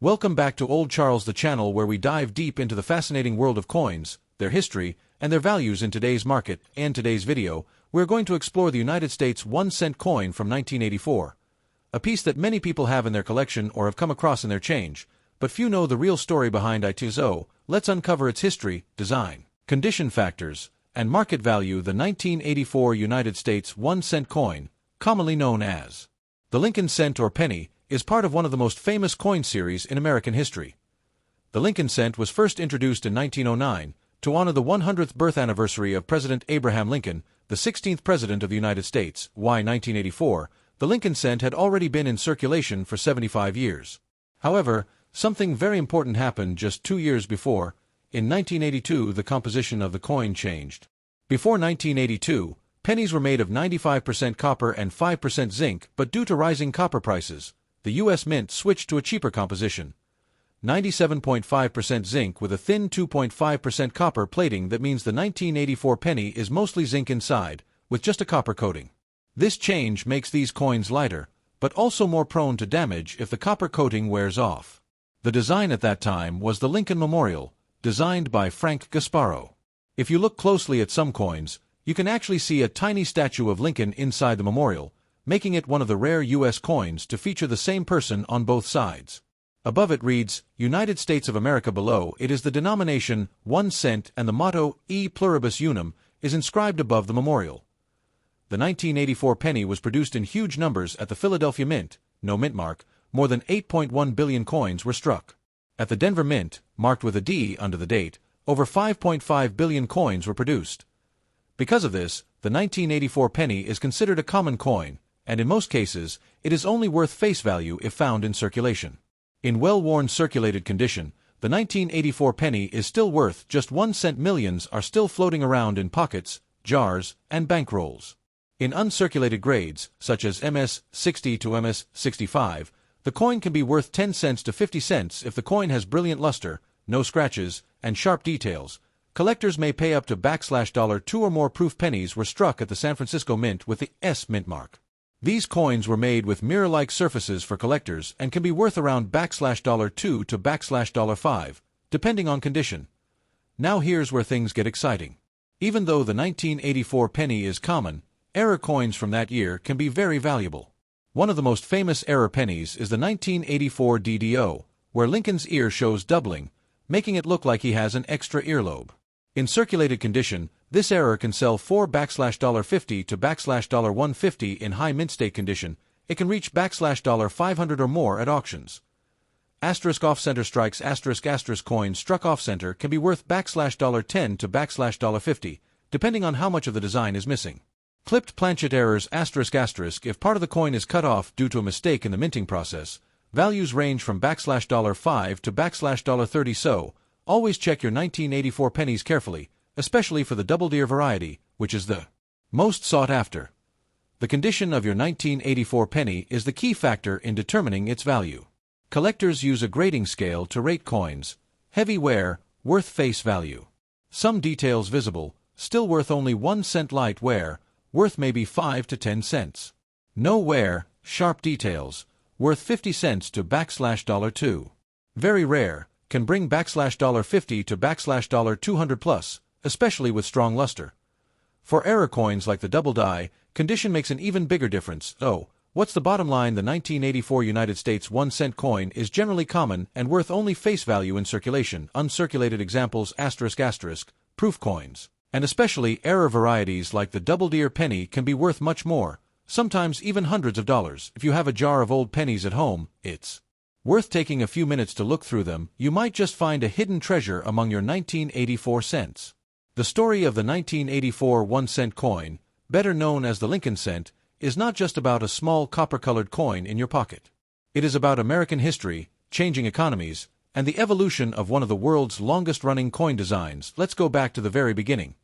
Welcome back to Old Charles, the channel where we dive deep into the fascinating world of coins, their history, and their values in today's market. In today's video, we're going to explore the United States 1-cent coin from 1984. A piece that many people have in their collection or have come across in their change, but few know the real story behind it. So, let's uncover its history, design, condition factors, and market value. The 1984 United States 1-cent coin, commonly known as the Lincoln cent or penny, is part of one of the most famous coin series in American history. The Lincoln cent was first introduced in 1909 to honor the 100th birth anniversary of President Abraham Lincoln, the 16th President of the United States. Why 1984? The Lincoln cent had already been in circulation for 75 years. However, something very important happened just 2 years before. In 1982, the composition of the coin changed. Before 1982, pennies were made of 95% copper and 5% zinc, but due to rising copper prices, the U.S. Mint switched to a cheaper composition. 97.5% zinc with a thin 2.5% copper plating. That means the 1984 penny is mostly zinc inside, with just a copper coating. This change makes these coins lighter, but also more prone to damage if the copper coating wears off. The design at that time was the Lincoln Memorial, designed by Frank Gasparo. If you look closely at some coins, you can actually see a tiny statue of Lincoln inside the memorial, making it one of the rare U.S. coins to feature the same person on both sides. Above it reads, United States of America. Below it is the denomination, 1 cent, and the motto, E pluribus unum, is inscribed above the memorial. The 1984 penny was produced in huge numbers at the Philadelphia Mint, no mintmark. More than 8.1 billion coins were struck. At the Denver Mint, marked with a D under the date, over 5.5 billion coins were produced. Because of this, the 1984 penny is considered a common coin, and in most cases, it is only worth face value if found in circulation. In well-worn circulated condition, the 1984 penny is still worth just 1 cent. Millions are still floating around in pockets, jars, and bankrolls. In uncirculated grades, such as MS-60 to MS-65, the coin can be worth 10 cents to 50 cents if the coin has brilliant luster, no scratches, and sharp details. Collectors may pay up to $2 or more. Proof pennies were struck at the San Francisco Mint with the S mint mark. These coins were made with mirror-like surfaces for collectors and can be worth around $2 to $5, depending on condition. Now here's where things get exciting. Even though the 1984 penny is common, error coins from that year can be very valuable. One of the most famous error pennies is the 1984 DDO, where Lincoln's ear shows doubling, making it look like he has an extra earlobe. In circulated condition, this error can sell for $50 to $150 in high mint state condition. It can reach $500 or more at auctions. Asterisk off-center strikes. Asterisk coins struck off-center can be worth $10 to $50, depending on how much of the design is missing. Clipped planchet errors. Asterisk if part of the coin is cut off due to a mistake in the minting process, values range from $5 to $30. So, always check your 1984 pennies carefully, especially for the double deer variety, which is the most sought after. The condition of your 1984 penny is the key factor in determining its value. Collectors use a grading scale to rate coins. Heavy wear, worth face value. Some details visible, still worth only 1 cent. Light wear, worth maybe 5 to 10 cents. No wear, sharp details, worth 50 cents to $2. Very rare, can bring $50 to $200 plus, especially with strong luster. For error coins like the double die, condition makes an even bigger difference. Oh, what's the bottom line? The 1984 United States 1-cent coin is generally common and worth only face value in circulation. Uncirculated examples ***, proof coins, and especially error varieties like the double deer penny can be worth much more, sometimes even hundreds of dollars. If you have a jar of old pennies at home, it's worth taking a few minutes to look through them. You might just find a hidden treasure among your 1984 cents. The story of the 1984 1-cent coin, better known as the Lincoln cent, is not just about a small copper-colored coin in your pocket. It is about American history, changing economies, and the evolution of one of the world's longest-running coin designs. Let's go back to the very beginning.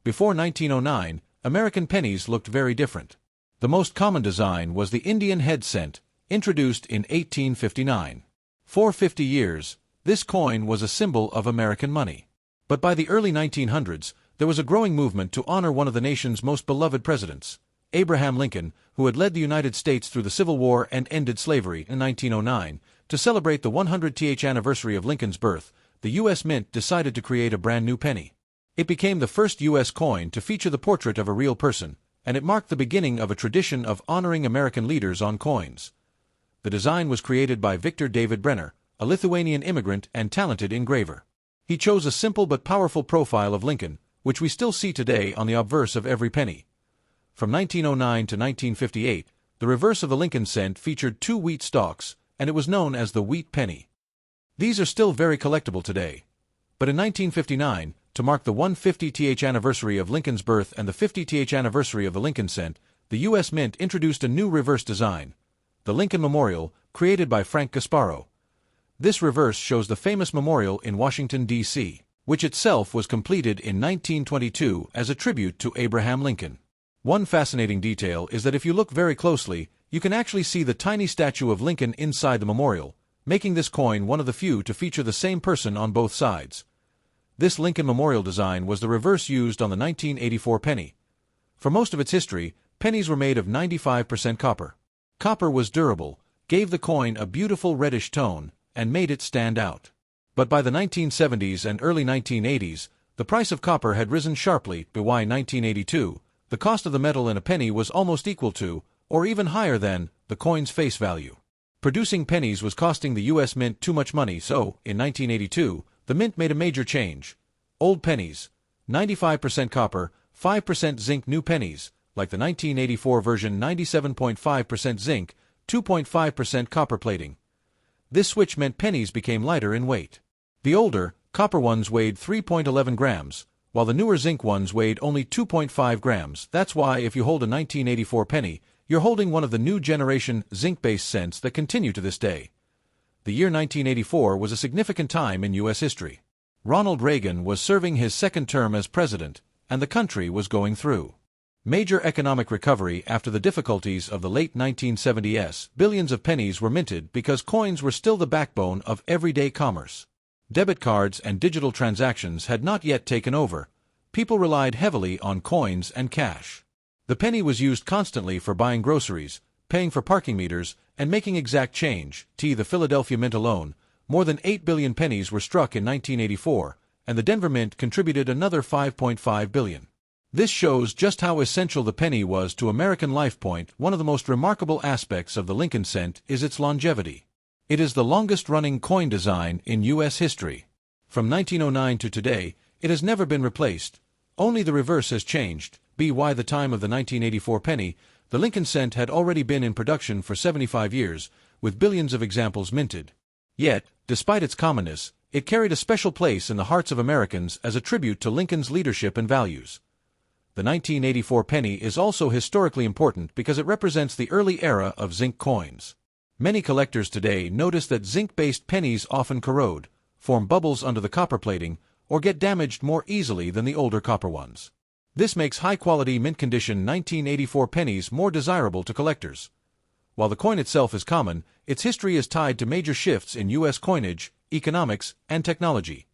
Before 1909, American pennies looked very different. The most common design was the Indian head cent, introduced in 1859. For 50 years, this coin was a symbol of American money. But by the early 1900s, there was a growing movement to honor one of the nation's most beloved presidents, Abraham Lincoln, who had led the United States through the Civil War and ended slavery in 1909. to celebrate the 100th anniversary of Lincoln's birth, the U.S. Mint decided to create a brand new penny. It became the first U.S. coin to feature the portrait of a real person, and it marked the beginning of a tradition of honoring American leaders on coins. The design was created by Victor David Brenner, a Lithuanian immigrant and talented engraver. He chose a simple but powerful profile of Lincoln, which we still see today on the obverse of every penny. From 1909 to 1958, the reverse of the Lincoln cent featured 2 wheat stalks, and it was known as the wheat penny. These are still very collectible today. But in 1959, to mark the 150th anniversary of Lincoln's birth and the 50th anniversary of the Lincoln cent, the U.S. Mint introduced a new reverse design, the Lincoln Memorial, created by Frank Gasparro. This reverse shows the famous memorial in Washington, D.C., which itself was completed in 1922 as a tribute to Abraham Lincoln. One fascinating detail is that if you look very closely, you can actually see the tiny statue of Lincoln inside the memorial, making this coin one of the few to feature the same person on both sides. This Lincoln Memorial design was the reverse used on the 1984 penny. For most of its history, pennies were made of 95% copper. Copper was durable, gave the coin a beautiful reddish tone, and made it stand out. But by the 1970s and early 1980s, the price of copper had risen sharply. By 1982, the cost of the metal in a penny was almost equal to, or even higher than, the coin's face value. Producing pennies was costing the U.S. Mint too much money, so, in 1982, the Mint made a major change. Old pennies, 95% copper, 5% zinc. New pennies, like the 1984 version, 97.5% zinc, 2.5% copper plating. This switch meant pennies became lighter in weight. The older, copper ones weighed 3.11 grams, while the newer zinc ones weighed only 2.5 grams. That's why if you hold a 1984 penny, you're holding one of the new generation zinc-based cents that continue to this day. The year 1984 was a significant time in U.S. history. Ronald Reagan was serving his second term as president, and the country was going through major economic recovery after the difficulties of the late 1970s. Billions of pennies were minted because coins were still the backbone of everyday commerce. Debit cards and digital transactions had not yet taken over. People relied heavily on coins and cash. The penny was used constantly for buying groceries, paying for parking meters, and making exact change. The Philadelphia Mint alone, more than 8 billion pennies were struck in 1984, and the Denver Mint contributed another 5.5 billion. This shows just how essential the penny was to American life. One of the most remarkable aspects of the Lincoln cent is its longevity. It is the longest-running coin design in U.S. history. From 1909 to today, it has never been replaced. Only the reverse has changed. By the time of the 1984 penny, the Lincoln cent had already been in production for 75 years, with billions of examples minted. Yet, despite its commonness, it carried a special place in the hearts of Americans as a tribute to Lincoln's leadership and values. The 1984 penny is also historically important because it represents the early era of zinc coins. Many collectors today notice that zinc-based pennies often corrode, form bubbles under the copper plating, or get damaged more easily than the older copper ones. This makes high-quality mint-condition 1984 pennies more desirable to collectors. While the coin itself is common, its history is tied to major shifts in U.S. coinage, economics, and technology.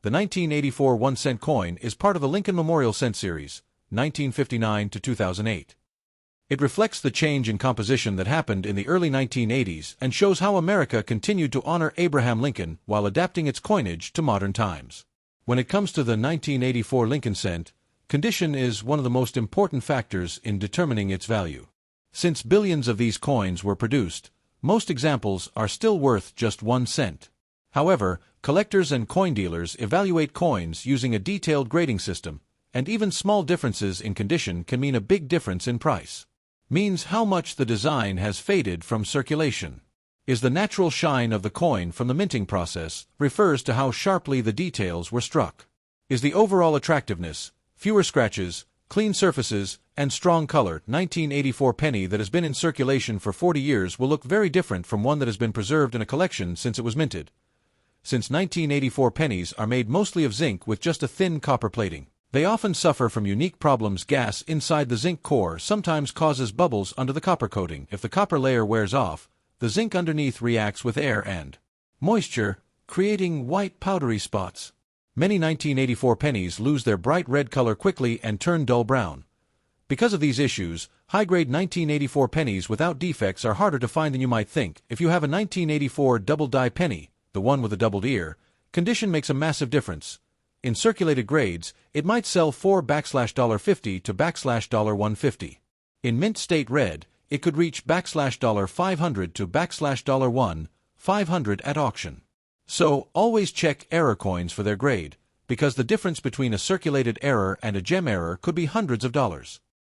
The 1984 1-cent coin is part of the Lincoln Memorial Cent Series, 1959 to 2008. It reflects the change in composition that happened in the early 1980s and shows how America continued to honor Abraham Lincoln while adapting its coinage to modern times. When it comes to the 1984 Lincoln cent, condition is one of the most important factors in determining its value. Since billions of these coins were produced, most examples are still worth just 1 cent. However, collectors and coin dealers evaluate coins using a detailed grading system, and even small differences in condition can mean a big difference in price. Means how much the design has faded from circulation. Is the natural shine of the coin from the minting process, refers to how sharply the details were struck. Is the overall attractiveness, fewer scratches, clean surfaces, and strong color. 1984 penny that has been in circulation for 40 years will look very different from one that has been preserved in a collection since it was minted. Since 1984 pennies are made mostly of zinc with just a thin copper plating, they often suffer from unique problems. Gas inside the zinc core sometimes causes bubbles under the copper coating. If the copper layer wears off, the zinc underneath reacts with air and moisture, creating white powdery spots. Many 1984 pennies lose their bright red color quickly and turn dull brown. Because of these issues, high-grade 1984 pennies without defects are harder to find than you might think. If you have a 1984 double-die penny, the one with a doubled ear, condition makes a massive difference. In circulated grades, it might sell for $50 to $150. In mint state red, it could reach $500 to $1,500 at auction. So, always check error coins for their grade, because the difference between a circulated error and a gem error could be hundreds of dollars.